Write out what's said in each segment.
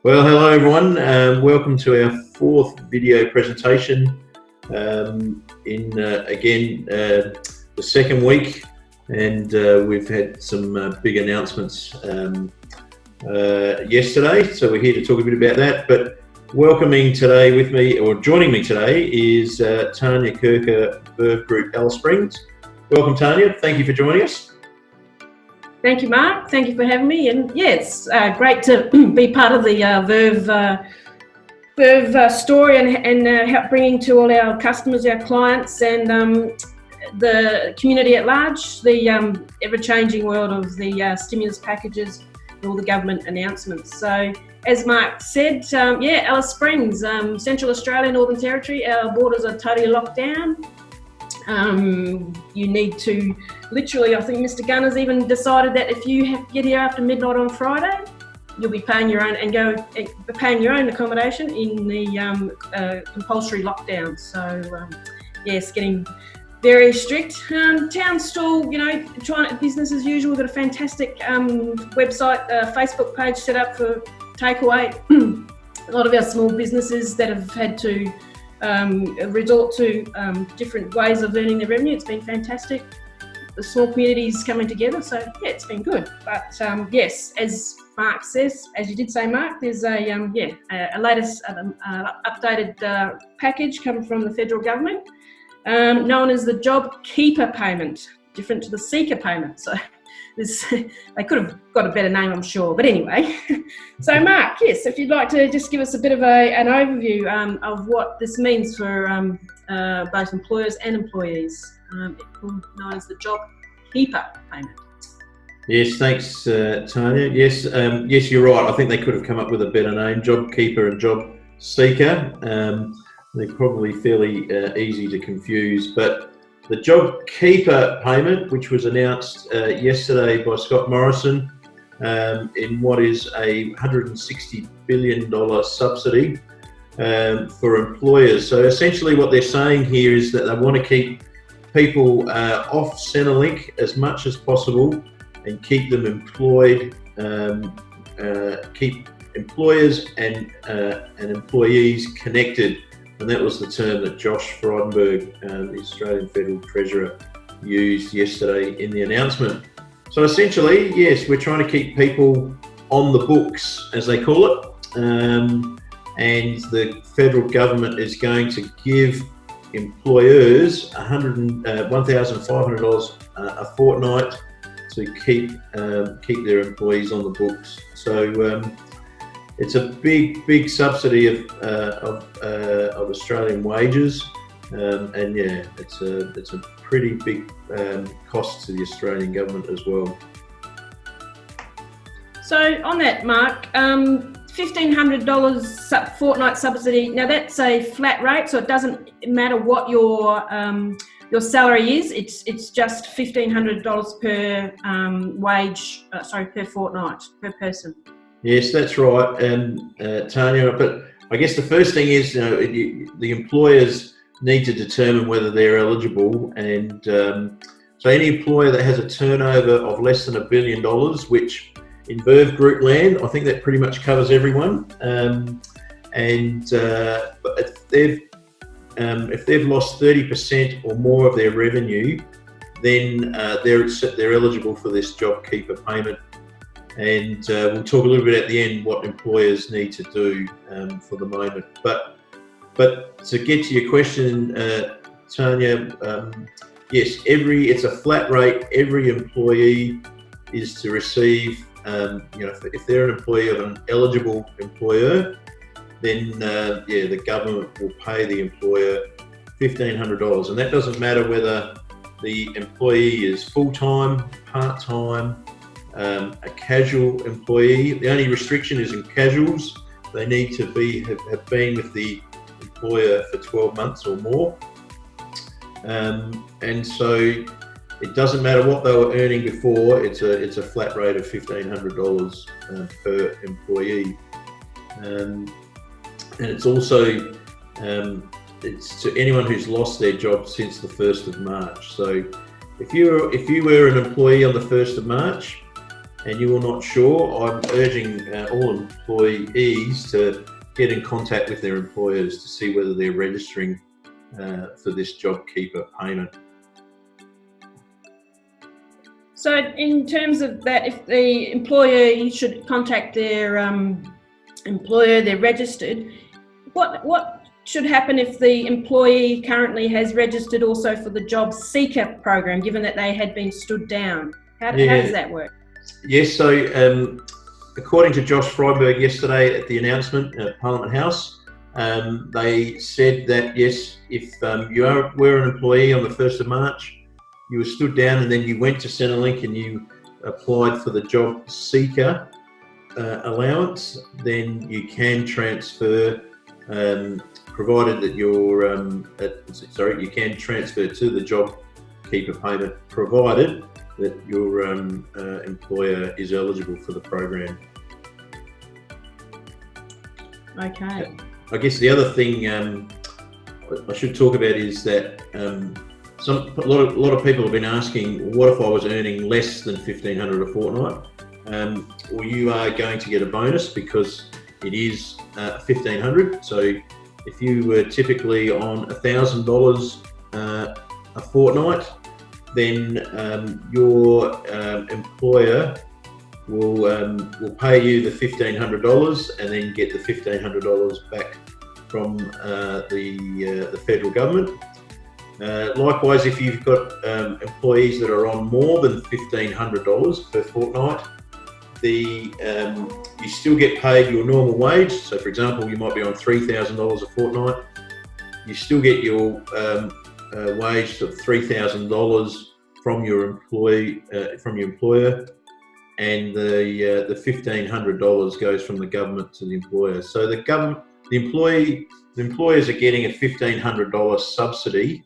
Well, hello everyone. Welcome to our fourth video presentation in the second week, and we've had some big announcements yesterday, so we're here to talk a bit about that. But welcoming today with me, or joining me today, is Tanya Kirker, Verve Group, Alice Springs. Welcome, Tanya. Thank you for joining us. Thank you, Mark. Thank you for having me. And yeah, it's great to be part of the Verve story and help bringing to all our customers, our clients, and the community at large, the ever-changing world of the stimulus packages and all the government announcements. So, as Mark said, Alice Springs, Central Australia, Northern Territory, our borders are totally locked down. You need to literally, I think Mr. Gunner's even decided that if you get here after midnight on Friday, you'll be paying your own paying your own accommodation in the compulsory lockdown. So it's getting very strict. Town's still, trying business as usual. We've got a fantastic website, Facebook page set up for takeaway. A lot of our small businesses that have had to resort to different ways of earning their revenue. It's been fantastic. The small communities coming together, so yeah, it's been good. But yes, as Mark says, as you did say, Mark, there's a latest updated package coming from the federal government, known as the JobKeeper Payment, different to the Seeker Payment. So they could have got a better name, I'm sure. But anyway, so Mark, yes, if you'd like to just give us a bit of an overview of what this means for both employers and employees, known as the JobKeeper Payment. Yes, thanks, Tanya. Yes, you're right. I think they could have come up with a better name, JobKeeper and Job Seeker. They're probably fairly easy to confuse, but the JobKeeper Payment, which was announced yesterday by Scott Morrison in what is a $160 billion subsidy for employers. So essentially what they're saying here is that they want to keep people off Centrelink as much as possible and keep them employed, keep employers and employees connected. And that was the term that Josh Frydenberg, the Australian Federal Treasurer, used yesterday in the announcement. So essentially, yes, we're trying to keep people on the books, as they call it, and the federal government is going to give employers $1,500 a fortnight to keep their employees on the books. So it's a big subsidy of Australian wages, and yeah, it's a pretty big cost to the Australian government as well. So on that, Mark, $1,500 fortnight subsidy. Now that's a flat rate, so it doesn't matter what your salary is. It's just $1,500 per per fortnight per person. Yes, that's right, Tanya. But I guess the first thing is, the employers need to determine whether they're eligible, and so any employer that has a turnover of less than $1 billion, which in Verve Group land, I think that pretty much covers everyone. But if they've lost 30% or more of their revenue, then they're eligible for this JobKeeper payment. And we'll talk a little bit at the end what employers need to do for the moment. But to get to your question, Tanya, yes, it's a flat rate. Every employee is to receive, if they're an employee of an eligible employer, then the government will pay the employer $1,500, and that doesn't matter whether the employee is full-time, part-time, a casual employee. The only restriction is in casuals. They need to have been with the employer for 12 months or more. And so it doesn't matter what they were earning before, it's a flat rate of $1,500 per employee. And it's also it's to anyone who's lost their job since the 1st of March. So if you were an employee on the 1st of March, and you are not sure, I'm urging all employees to get in contact with their employers to see whether they're registering for this JobKeeper payment. So in terms of that, if the employer should contact their employer, they're registered, what should happen if the employee currently has registered also for the JobSeeker program, given that they had been stood down? How does that work? Yes, so according to Josh Freiberg yesterday at the announcement at Parliament House, they said that yes, if you were an employee on the 1st of March, you were stood down and then you went to Centrelink and you applied for the JobSeeker allowance, then you can transfer, provided that you're, you can transfer to the JobKeeper payment, provided that your employer is eligible for the program. Okay. I guess the other thing I should talk about is that a lot of people have been asking, what if I was earning less than $1,500 a fortnight? Well, you are going to get a bonus because it is $1,500. So if you were typically on $1,000 a fortnight, then your employer will pay you the $1,500 and then get the $1,500 back from the federal government. Likewise, if you've got employees that are on more than $1,500 per fortnight, you still get paid your normal wage. So, for example, you might be on $3,000 a fortnight. You still get your wage of $3,000 from your employer, and the $1,500 goes from the government to the employer. So the employers are getting a $1,500 subsidy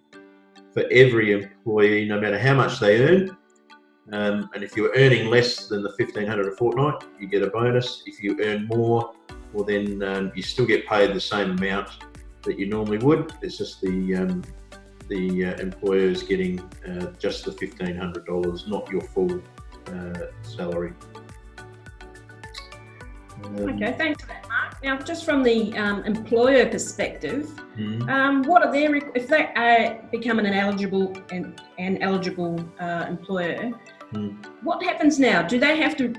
for every employee, no matter how much they earn. And if you're earning less than the $1,500 a fortnight, you get a bonus. If you earn more, well then you still get paid the same amount that you normally would. It's just the employer is getting just the $1,500, not your full salary. Okay, thanks for that, Mark. Now, just from the employer perspective, what are their if they become an eligible employer? What happens now? Do they have to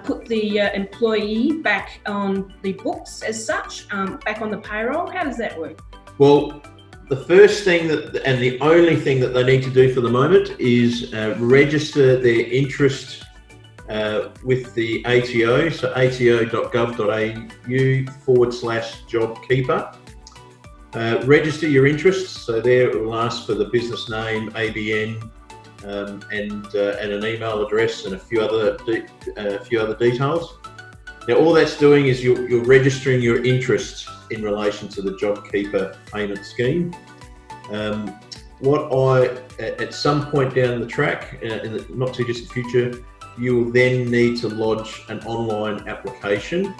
put the employee back on the books as such, back on the payroll? How does that work? Well, the first thing and the only thing that they need to do for the moment is register their interest with the ATO, so ato.gov.au/JobKeeper. Register your interests, so there it will ask for the business name, ABN, and an email address and a few other details. Now, all that's doing is you're registering your interests in relation to the JobKeeper payment scheme. At some point down the track, in the not too distant future, you will then need to lodge an online application,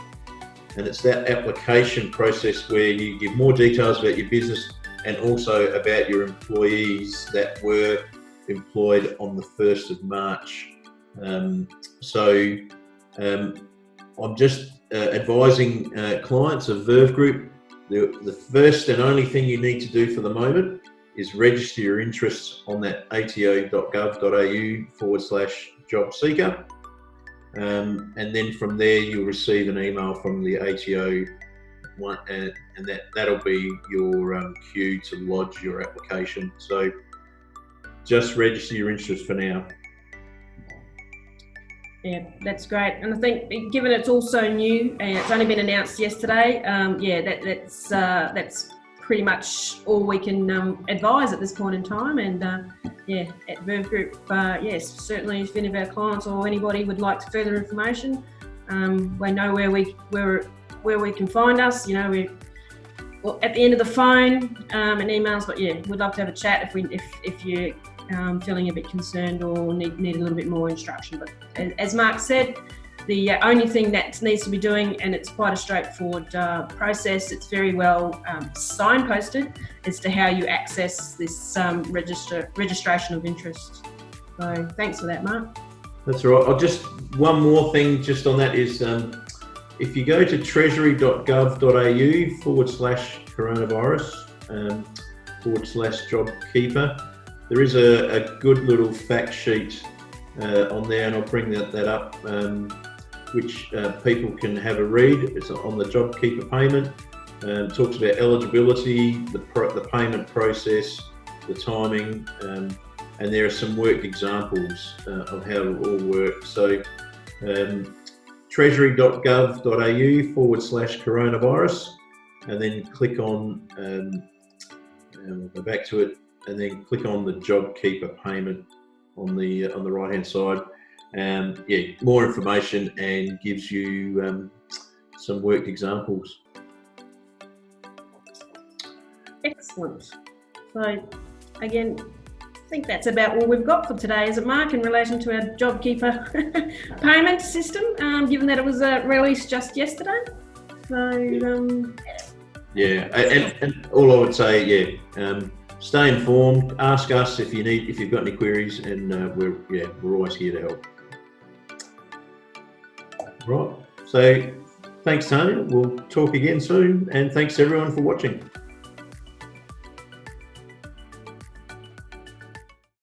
and it's that application process where you give more details about your business and also about your employees that were employed on the 1st of March. I'm just advising clients of Verve Group, the first and only thing you need to do for the moment is register your interests on that ato.gov.au/JobSeeker. And then from there, you'll receive an email from the ATO, and that'll be your cue to lodge your application. So just register your interest for now. Yeah, that's great. And I think, given it's also new and it's only been announced yesterday, that's pretty much all we can advise at this point in time. And at Verve Group, yes, certainly if any of our clients or anybody would like further information, we know where we can find us. You know, we're at the end of the phone and emails, but yeah, we'd love to have a chat if you're feeling a bit concerned or need a little bit more instruction. But as Mark said, the only thing that needs to be doing, and it's quite a straightforward process, it's very well signposted as to how you access this registration of interest. So thanks for that, Mark. That's all right. I'll just, one more thing just on that is, if you go to treasury.gov.au/coronavirus/JobKeeper, there is a good little fact sheet on there, and I'll bring that up, which people can have a read. It's on the JobKeeper Payment. Talks about eligibility, the payment process, the timing, and there are some worked examples of how it all works. So treasury.gov.au/coronavirus, and then click on, and we'll go back to it, and then click on the JobKeeper Payment on the right hand side. Yeah, more information, and gives you some worked examples. Excellent. So again, I think that's about all we've got for today, is it, Mark, in relation to our JobKeeper payment system, given that it was released just yesterday. So yeah, and all I would say, yeah, stay informed. Ask us if you've got any queries, and we're always here to help. Right. So thanks, Tanya. We'll talk again soon, and thanks everyone for watching.